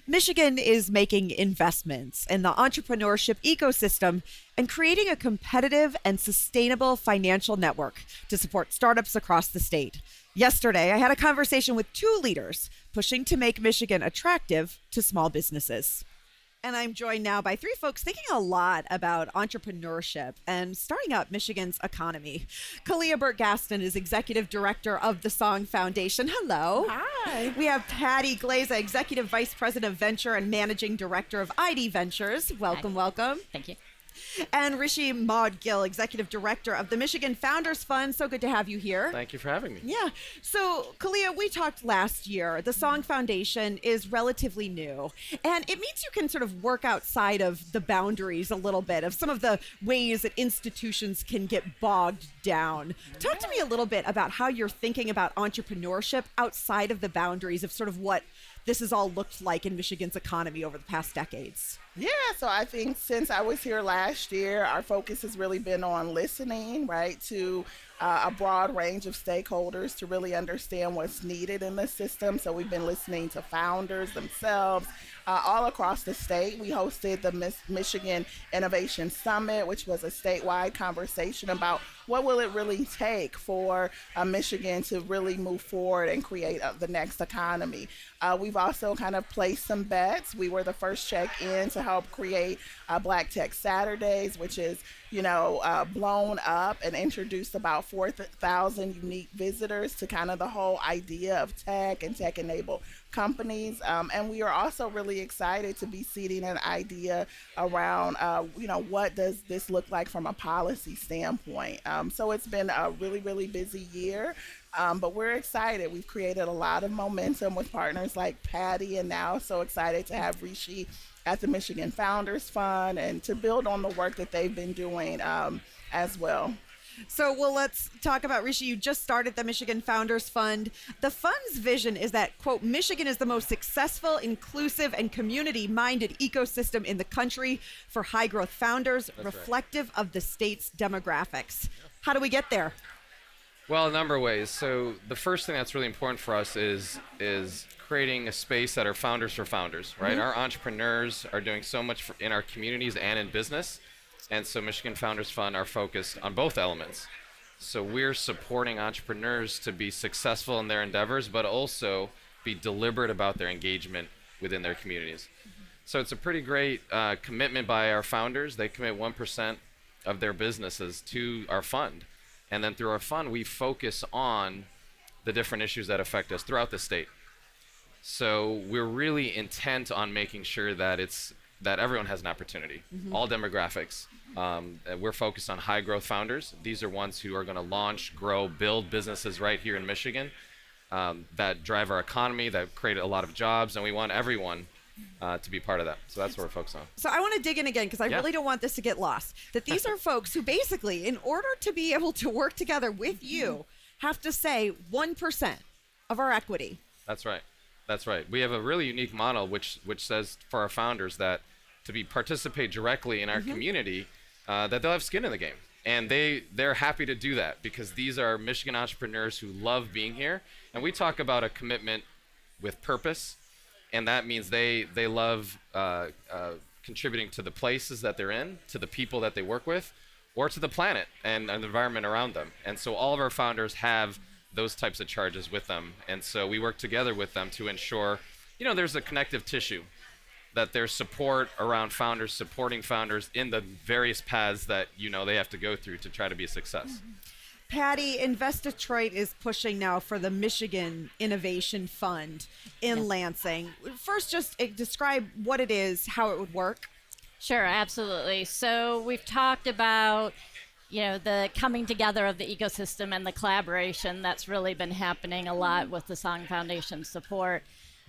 Michigan is making investments in the entrepreneurship ecosystem and creating a competitive and sustainable financial network to support startups across the state. Yesterday, I had a conversation with two leaders pushing to make Michigan attractive to small businesses. And I'm joined now by three folks thinking a lot about entrepreneurship and starting up Michigan's economy. Khalilah Burt Gaston is Executive Director of the Song Foundation. Hello. Hi. We have Patti Glaza, Executive Vice President of Venture and Managing Director of ID Ventures. Welcome, Hi. welcome. Thank you. And Rishi Moudgil, Executive Director of the Michigan Founders Fund. So good to have you here. Thank you for having me. Yeah. So, Khalilah, we talked last year. The Song Foundation is relatively new, and it means you can sort of work outside of the boundaries a little bit of some of the ways that institutions can get bogged down. Talk to me a little bit about how you're thinking about entrepreneurship outside of the boundaries of sort of what this has all looked like in Michigan's economy over the past decades. Yeah, so I think since I was here last year, our focus has really been on listening, right, to a broad range of stakeholders to really understand what's needed in the system. So we've been listening to founders themselves all across the state. We hosted the Michigan Innovation Summit, which was a statewide conversation about what will it really take for Michigan to really move forward and create the next economy. We've also kind of placed some bets. We were the first check-in to help create Black Tech Saturdays, which is, blown up and introduced about 4,000 unique visitors to kind of the whole idea of tech and tech-enabled companies. And we are also really excited to be seeding an idea around, what does this look like from a policy standpoint? So it's been a really, really busy year. But we're excited. We've created a lot of momentum with partners like Patti, and now so excited to have Rishi at the Michigan Founders Fund and to build on the work that they've been doing as well. So, let's talk about Rishi. You just started the Michigan Founders Fund. The fund's vision is that, quote, Michigan is the most successful, inclusive, and community-minded ecosystem in the country for high-growth founders, reflective of the state's demographics. How do we get there? Well, a number of ways. So the first thing that's really important for us is creating a space that are founders for founders, right? Mm-hmm. Our entrepreneurs are doing so much in our communities and in business. And so Michigan Founders Fund are focused on both elements. So we're supporting entrepreneurs to be successful in their endeavors, but also be deliberate about their engagement within their communities. Mm-hmm. So it's a pretty great commitment by our founders. They commit 1% of their businesses to our fund. And then through our fund, we focus on the different issues that affect us throughout the state. So we're really intent on making sure that everyone has an opportunity, all demographics. We're focused on high growth founders. These are ones who are going to launch, grow, build businesses right here in Michigan that drive our economy, that create a lot of jobs, and we want everyone to be part of that. So that's what we're focused on. So I want to dig in again because I really don't want this to get lost. That these are folks who basically, in order to be able to work together with you, have to say 1% of our equity. That's right. That's right. We have a really unique model which says for our founders that to participate directly in our community, that they'll have skin in the game. And they're happy to do that because these are Michigan entrepreneurs who love being here. And we talk about a commitment with purpose. And that means they love contributing to the places that they're in, to the people that they work with, or to the planet and the environment around them. And so all of our founders have those types of charges with them. And so we work together with them to ensure, there's a connective tissue, that there's support around founders, supporting founders in the various paths that, they have to go through to try to be a success. Mm-hmm. Patti, Invest Detroit is pushing now for the Michigan Innovation Fund in Lansing. First, just describe what it is, how it would work. Sure, absolutely. So we've talked about, the coming together of the ecosystem and the collaboration that's really been happening a lot with the Song Foundation support.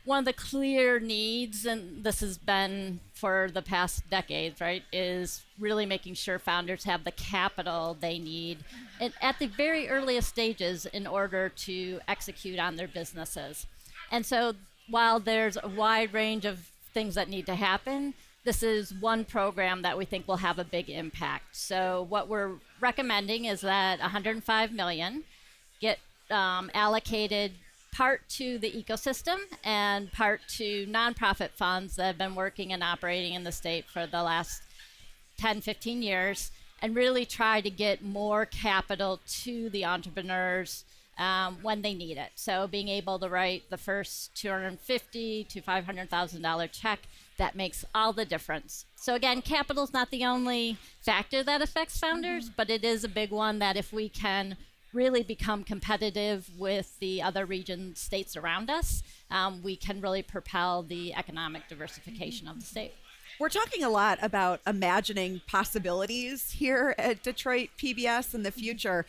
One of the clear needs, and this has been for the past decades, right, is really making sure founders have the capital they need at the very earliest stages in order to execute on their businesses. And so while there's a wide range of things that need to happen, this is one program that we think will have a big impact. So what we're recommending is that $105 million get allocated part to the ecosystem and part to nonprofit funds that have been working and operating in the state for the last 10, 15 years, and really try to get more capital to the entrepreneurs when they need it. So being able to write the first $250,000 to $500,000 check, that makes all the difference. So again, capital is not the only factor that affects founders, but it is a big one that if we can really become competitive with the other region states around us, we can really propel the economic diversification of the state. We're talking a lot about imagining possibilities here at Detroit PBS in the future.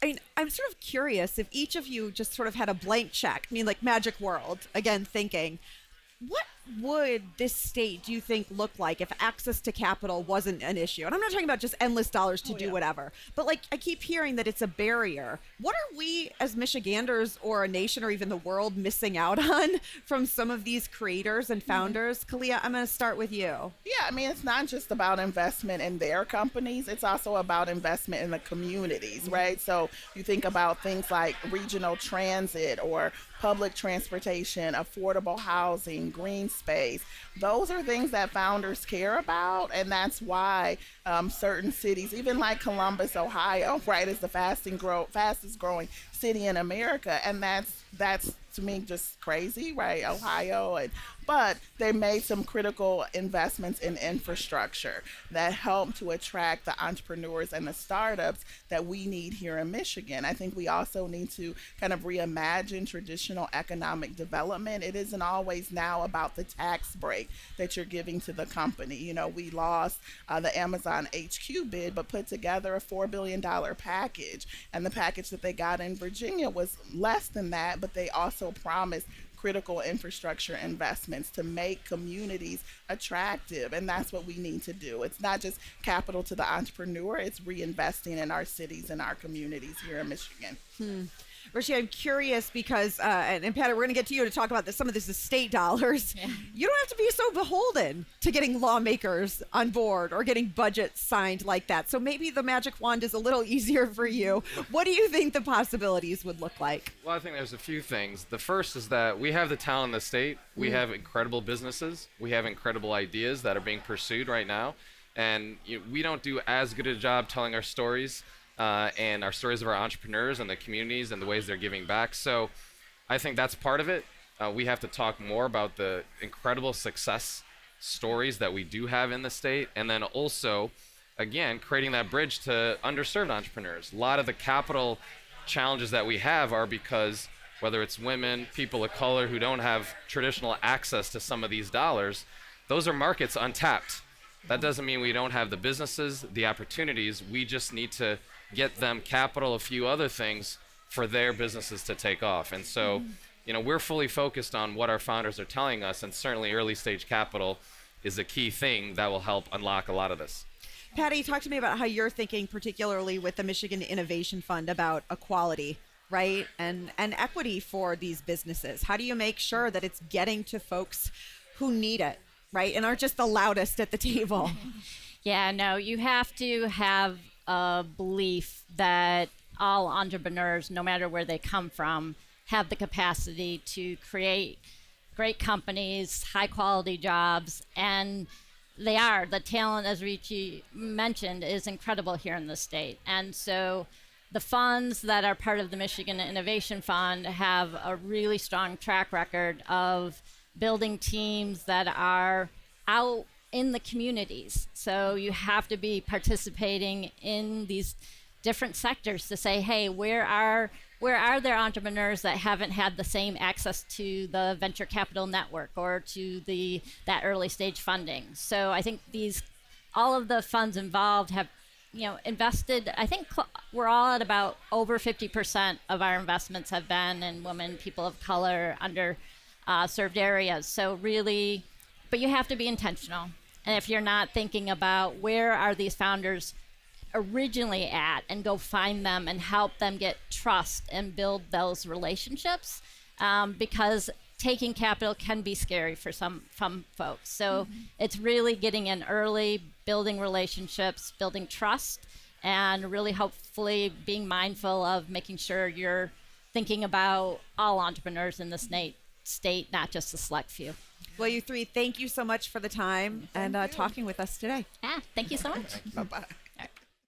I mean, I'm sort of curious if each of you just sort of had a blank check, I mean, like Magic World, again, thinking, what would this state, do you think, look like if access to capital wasn't an issue? And I'm not talking about just endless dollars to do whatever, but like I keep hearing that it's a barrier. What are we as Michiganders or a nation or even the world missing out on from some of these creators and founders? Khalilah, I'm going to start with you. Yeah, I mean, it's not just about investment in their companies. It's also about investment in the communities, right? So you think about things like regional transit or public transportation, affordable housing, green space. Those are things that founders care about, and that's why certain cities, even like Columbus, Ohio, right, is the fastest growing city in America, and that's to me just crazy, right? Ohio, but they made some critical investments in infrastructure that help to attract the entrepreneurs and the startups that we need here in Michigan. I think we also need to kind of reimagine traditional economic development. It isn't always now about the tax break that you're giving to the company. You know, we lost the Amazon HQ bid, but put together a $4 billion package. And the package that they got in Virginia was less than that, but they also promised critical infrastructure investments to make communities attractive, and that's what we need to do. It's not just capital to the entrepreneur, it's reinvesting in our cities and our communities here in Michigan. Rishi, I'm curious because, and Patti, we're going to get to you to talk about some of this is state dollars. Yeah. You don't have to be so beholden to getting lawmakers on board or getting budgets signed like that. So maybe the magic wand is a little easier for you. What do you think the possibilities would look like? Well, I think there's a few things. The first is that we have the talent in the state. We have incredible businesses. We have incredible ideas that are being pursued right now. And we don't do as good a job telling our stories and our stories of our entrepreneurs and the communities and the ways they're giving back. So I think that's part of it. We have to talk more about the incredible success stories that we do have in the state. And then also, again, creating that bridge to underserved entrepreneurs. A lot of the capital challenges that we have are because whether it's women, people of color who don't have traditional access to some of these dollars, those are markets untapped. That doesn't mean we don't have the businesses, the opportunities. We just need to get them capital, a few other things for their businesses to take off. And so, we're fully focused on what our founders are telling us, and certainly early stage capital is a key thing that will help unlock a lot of this. Patti, talk to me about how you're thinking, particularly with the Michigan Innovation Fund, about equality, right? And equity for these businesses. How do you make sure that it's getting to folks who need it, right? And aren't just the loudest at the table? Yeah, no, you have to have a belief that all entrepreneurs, no matter where they come from, have the capacity to create great companies, high quality jobs, and they are. The talent, as Rishi mentioned, is incredible here in the state. And so the funds that are part of the Michigan Innovation Fund have a really strong track record of building teams that are out in the communities. So you have to be participating in these different sectors to say, hey, where are there entrepreneurs that haven't had the same access to the venture capital network or to that early stage funding? So I think all of the funds involved have invested. I think we're all at about over 50% of our investments have been in women, people of color, under served areas. So really, but you have to be intentional. And if you're not thinking about where are these founders originally at and go find them and help them get trust and build those relationships, because taking capital can be scary for some folks. So it's really getting in early, building relationships, building trust, and really hopefully being mindful of making sure thinking about all entrepreneurs in the state, not just a select few. Well, you three, thank you so much for the time and talking with us today. Thank you so much. Bye-bye.